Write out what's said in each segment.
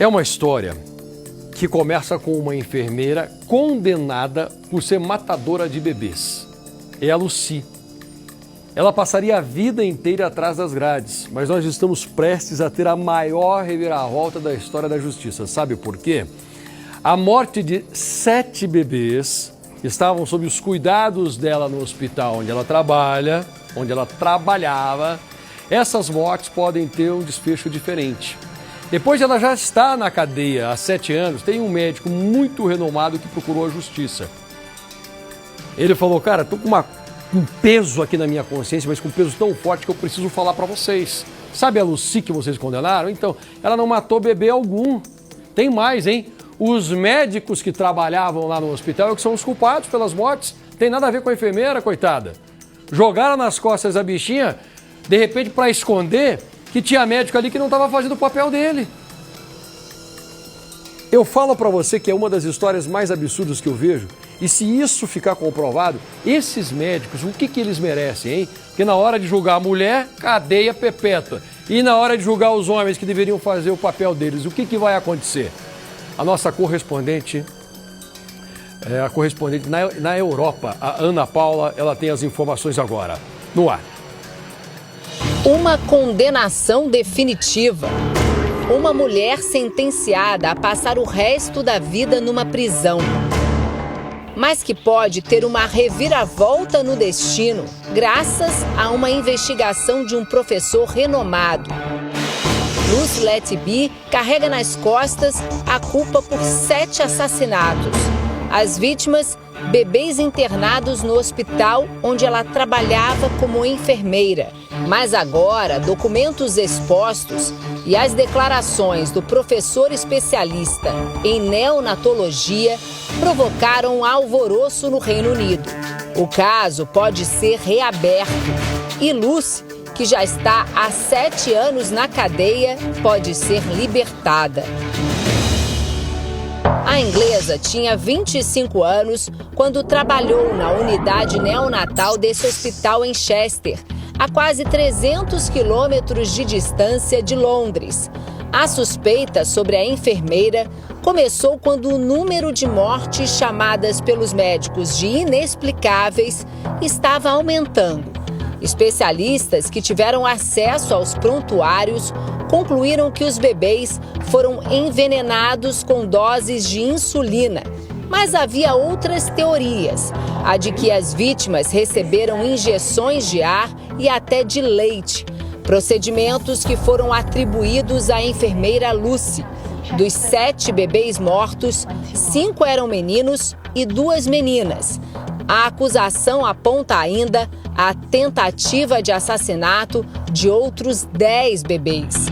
É uma história que começa com uma enfermeira condenada por ser matadora de bebês. É a Lucy. Ela passaria a vida inteira atrás das grades, mas nós estamos prestes a ter a maior reviravolta da história da justiça. Sabe por quê? A morte de 7 bebês que estavam sob os cuidados dela no hospital onde ela trabalha, onde ela trabalhava, essas mortes podem ter um desfecho diferente. Depois de ela já estar na cadeia há 7 anos, tem um médico muito renomado que procurou a justiça. Ele falou, cara, tô com um peso aqui na minha consciência, mas com um peso tão forte que eu preciso falar para vocês. Sabe a Lucy que vocês condenaram? Então, ela não matou bebê algum. Tem mais, hein? Os médicos que trabalhavam lá no hospital é que são os culpados pelas mortes. Tem nada a ver com a enfermeira, coitada. Jogaram nas costas da bichinha, de repente, para esconder que tinha médico ali que não estava fazendo o papel dele. Eu falo para você que é uma das histórias mais absurdas que eu vejo. E se isso ficar comprovado, esses médicos, o que eles merecem, hein? Porque na hora de julgar a mulher, cadeia perpétua. E na hora de julgar os homens que deveriam fazer o papel deles, o que vai acontecer? A nossa correspondente, na Europa, a Ana Paula, ela tem as informações agora. No ar. Uma condenação definitiva. Uma mulher sentenciada a passar o resto da vida numa prisão. Mas que pode ter uma reviravolta no destino, graças a uma investigação de um professor renomado. Lucy Letby carrega nas costas a culpa por 7 assassinatos. As vítimas, bebês internados no hospital onde ela trabalhava como enfermeira. Mas agora, documentos expostos e as declarações do professor especialista em neonatologia provocaram um alvoroço no Reino Unido. O caso pode ser reaberto e Lucy, que já está há 7 anos na cadeia, pode ser libertada. A inglesa tinha 25 anos quando trabalhou na unidade neonatal desse hospital em Chester, a quase 300 quilômetros de distância de Londres. A suspeita sobre a enfermeira começou quando o número de mortes chamadas pelos médicos de inexplicáveis estava aumentando. Especialistas que tiveram acesso aos prontuários concluíram que os bebês foram envenenados com doses de insulina. Mas havia outras teorias, a de que as vítimas receberam injeções de ar e até de leite, procedimentos que foram atribuídos à enfermeira Lucy. Dos 7 bebês mortos, 5 eram meninos e 2 meninas. A acusação aponta ainda a tentativa de assassinato de outros 10 bebês.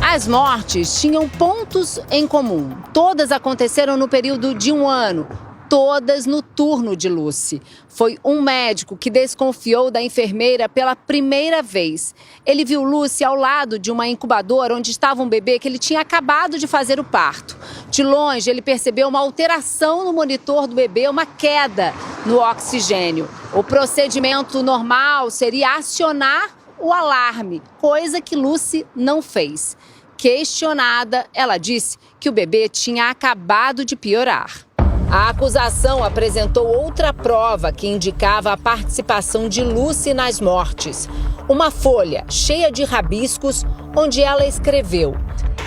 As mortes tinham pontos em comum. Todas aconteceram no período de 1 ano. Todas no turno de Lucy. Foi um médico que desconfiou da enfermeira pela primeira vez. Ele viu Lucy ao lado de uma incubadora onde estava um bebê que ele tinha acabado de fazer o parto. De longe, ele percebeu uma alteração no monitor do bebê, uma queda no oxigênio. O procedimento normal seria acionar o alarme, coisa que Lucy não fez. Questionada, ela disse que o bebê tinha acabado de piorar. A acusação apresentou outra prova que indicava a participação de Lucy nas mortes. Uma folha cheia de rabiscos onde ela escreveu: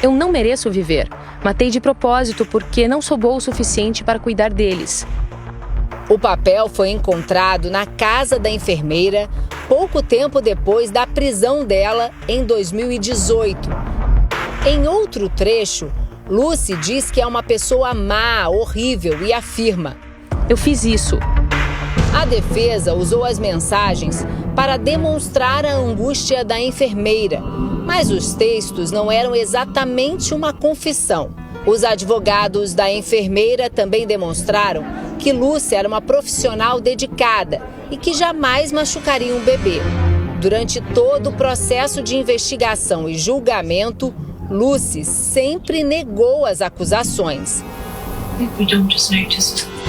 "Eu não mereço viver. Matei de propósito porque não sou boa o suficiente para cuidar deles." O papel foi encontrado na casa da enfermeira pouco tempo depois da prisão dela em 2018. Em outro trecho, Lucy diz que é uma pessoa má, horrível e afirma: "Eu fiz isso." A defesa usou as mensagens para demonstrar a angústia da enfermeira, mas os textos não eram exatamente uma confissão. Os advogados da enfermeira também demonstraram que Lucy era uma profissional dedicada e que jamais machucaria um bebê. Durante todo o processo de investigação e julgamento, Lucy sempre negou as acusações.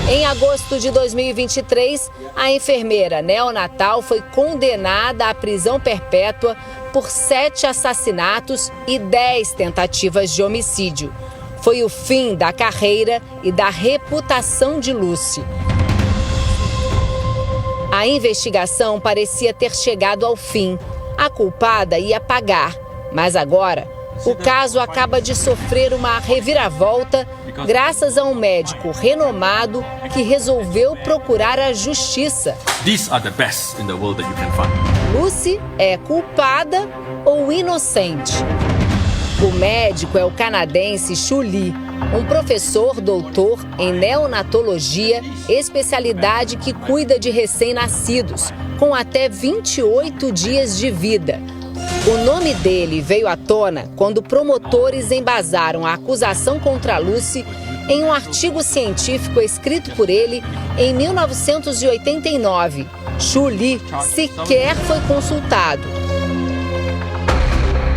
Em agosto de 2023, a enfermeira neonatal foi condenada à prisão perpétua por 7 assassinatos e 10 tentativas de homicídio. Foi o fim da carreira e da reputação de Lucy. A investigação parecia ter chegado ao fim. A culpada ia pagar, mas agora o caso acaba de sofrer uma reviravolta graças a um médico renomado que resolveu procurar a justiça. These are the best in the world that you can find. Lucy é culpada ou inocente? O médico é o canadense Shu Lee, um professor doutor em neonatologia, especialidade que cuida de recém-nascidos, com até 28 dias de vida. O nome dele veio à tona quando promotores embasaram a acusação contra Lucy em um artigo científico escrito por ele em 1989. Shu Lee sequer foi consultado.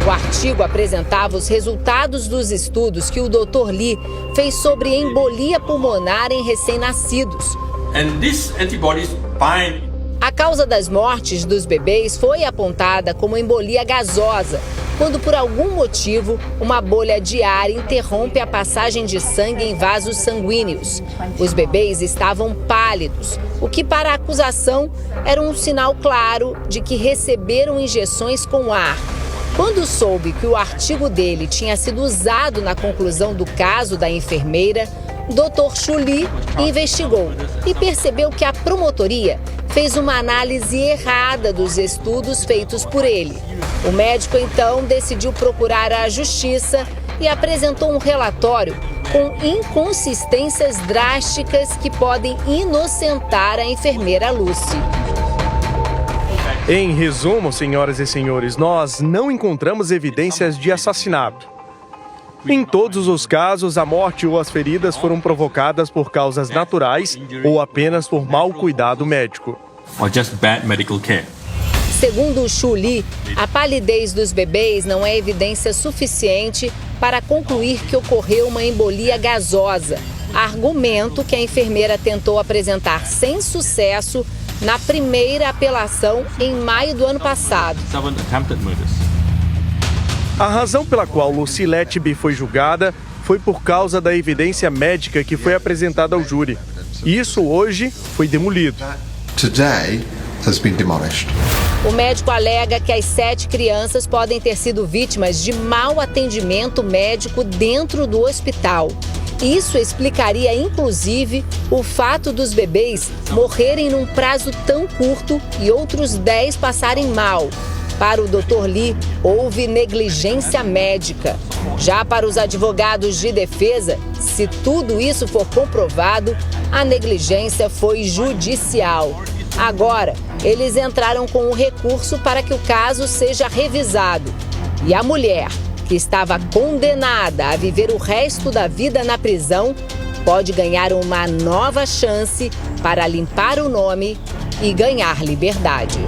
O artigo apresentava os resultados dos estudos que o Dr. Lee fez sobre embolia pulmonar em recém-nascidos. And these antibodies bind. A causa das mortes dos bebês foi apontada como embolia gasosa, quando por algum motivo uma bolha de ar interrompe a passagem de sangue em vasos sanguíneos. Os bebês estavam pálidos, o que para a acusação era um sinal claro de que receberam injeções com ar. Quando soube que o artigo dele tinha sido usado na conclusão do caso da enfermeira, o Dr. Shu Lee investigou e percebeu que a promotoria fez uma análise errada dos estudos feitos por ele. O médico, então, decidiu procurar a justiça e apresentou um relatório com inconsistências drásticas que podem inocentar a enfermeira Lucy. Em resumo, senhoras e senhores, nós não encontramos evidências de assassinato. Em todos os casos, a morte ou as feridas foram provocadas por causas naturais ou apenas por mau cuidado médico. Or just bad medical care. Segundo o Shu Lee, a palidez dos bebês não é evidência suficiente para concluir que ocorreu uma embolia gasosa, argumento que a enfermeira tentou apresentar sem sucesso na primeira apelação em maio do ano passado. 7 attempted murders. A razão pela qual Lucy Letby foi julgada foi por causa da evidência médica que foi apresentada ao júri. Isso hoje foi demolido. Today has been demolished. O médico alega que as 7 crianças podem ter sido vítimas de mau atendimento médico dentro do hospital. Isso explicaria, inclusive, o fato dos bebês morrerem num prazo tão curto e outros 10 passarem mal. Para o Dr. Lee, houve negligência médica. Já para os advogados de defesa, se tudo isso for comprovado, a negligência foi judicial. Agora, eles entraram com um recurso para que o caso seja revisado. E a mulher, que estava condenada a viver o resto da vida na prisão, pode ganhar uma nova chance para limpar o nome e ganhar liberdade.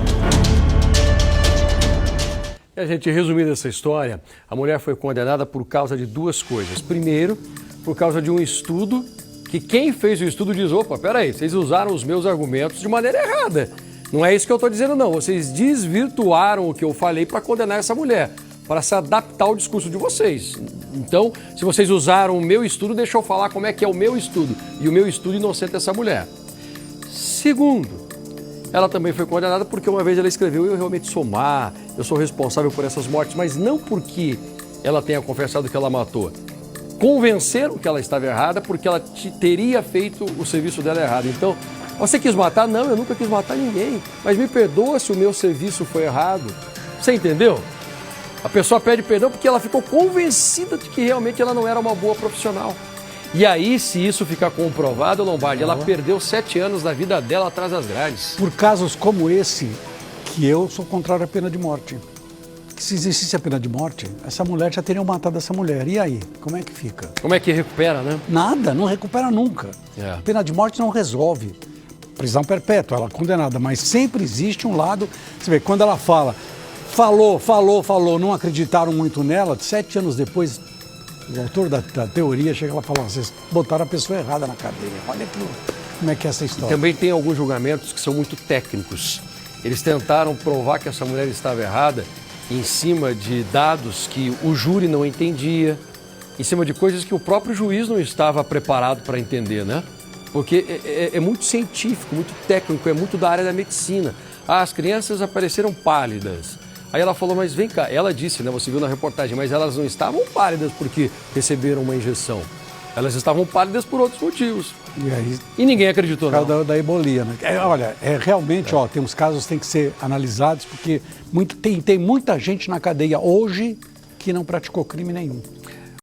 E a gente, resumindo essa história, a mulher foi condenada por causa de 2 coisas. Primeiro, por causa de um estudo que quem fez o estudo diz, opa, peraí, vocês usaram os meus argumentos de maneira errada. Não é isso que eu estou dizendo, não. Vocês desvirtuaram o que eu falei para condenar essa mulher, para se adaptar ao discurso de vocês. Então, se vocês usaram o meu estudo, deixa eu falar como é que é o meu estudo. E o meu estudo inocenta essa mulher. Segundo, ela também foi condenada porque uma vez ela escreveu, eu realmente sou má, eu sou responsável por essas mortes, mas não porque ela tenha confessado que ela matou. Convenceram que ela estava errada porque ela teria feito o serviço dela errado. Então, você quis matar? Não, eu nunca quis matar ninguém. Mas me perdoa se o meu serviço foi errado. Você entendeu? A pessoa pede perdão porque ela ficou convencida de que realmente ela não era uma boa profissional. E aí, se isso ficar comprovado, Lombardi, ela perdeu 7 anos da vida dela atrás das grades. Por casos como esse, que eu sou contrário à pena de morte. Se existisse a pena de morte, essa mulher já teria matado essa mulher. E aí? Como é que fica? Como é que recupera, né? Nada, não recupera nunca. A pena de morte não resolve. Prisão perpétua, ela é condenada, mas sempre existe um lado... Você vê, quando ela falou, não acreditaram muito nela, 7 anos depois, o autor da teoria chega lá e fala, vocês botaram a pessoa errada na cadeia. Olha como é que é essa história. Também tem alguns julgamentos que são muito técnicos. Eles tentaram provar que essa mulher estava errada em cima de dados que o júri não entendia, em cima de coisas que o próprio juiz não estava preparado para entender, né? Porque é muito científico, muito técnico, é muito da área da medicina. Ah, as crianças apareceram pálidas. Aí ela falou, mas vem cá, ela disse, né, você viu na reportagem, mas elas não estavam pálidas porque receberam uma injeção. Elas estavam pálidas por outros motivos. E ninguém acreditou, não. Da ebolia, né? Realmente, tem uns casos que têm que ser analisados, porque tem muita gente na cadeia hoje que não praticou crime nenhum.